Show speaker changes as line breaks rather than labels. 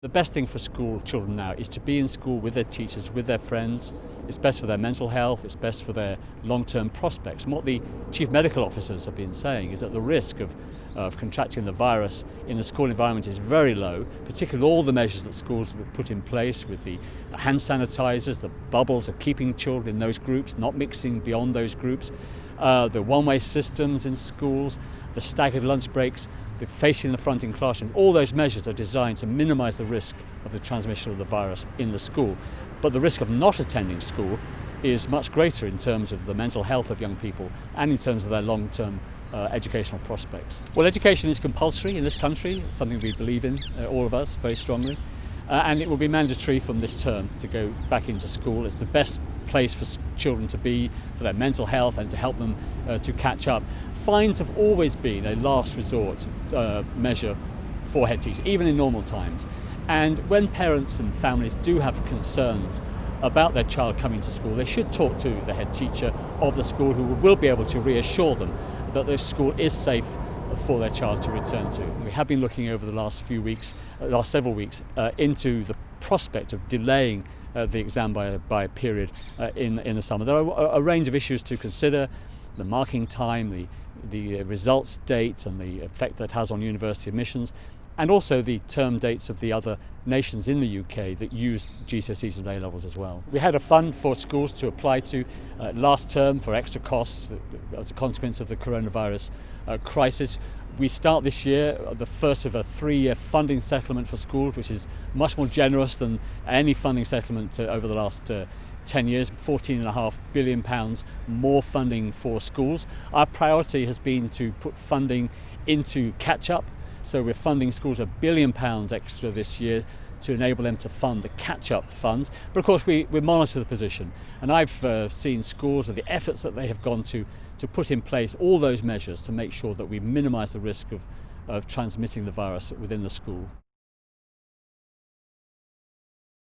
The best thing for school children now is to be in school with their teachers, with their friends. It's best for their mental health, it's best for their long-term prospects. And what the chief medical officers have been saying is that the risk of contracting the virus in the school environment is very low, particularly all the measures that schools have put in place with the hand sanitizers, the bubbles of keeping children in those groups, not mixing beyond those groups, the one-way systems in schools, the staggered lunch breaks, the facing the front in classroom. All those measures are designed to minimize the risk of the transmission of the virus in the school. But the risk of not attending school is much greater in terms of the mental health of young people and in terms of their long-term educational prospects. Well, education is compulsory in this country, something we believe in, all of us, very strongly. And it will be mandatory from this term to go back into school. It's the best place for children to be, for their mental health and to help them to catch up. Fines have always been a last resort measure for head teachers, even in normal times. And when parents and families do have concerns about their child coming to school, they should talk to the head teacher of the school, who will be able to reassure them that the school is safe for their child to return to. We have been looking over the last several weeks into the prospect of delaying the exam by a period in the summer. There are a range of issues to consider: the marking time, the results dates and the effect that has on university admissions, and also the term dates of the other nations in the UK that use GCSEs and A-levels as well. We had a fund for schools to apply to last term for extra costs as a consequence of the coronavirus crisis. We start this year the first of a 3-year funding settlement for schools, which is much more generous than any funding settlement over the last 10 years, £14.5 billion more funding for schools. Our priority has been to put funding into catch-up. So we're funding schools £1 billion extra this year to enable them to fund the catch-up funds. But of course we monitor the position, and I've seen schools and the efforts that they have gone to put in place all those measures to make sure that we minimise the risk of transmitting the virus within the school.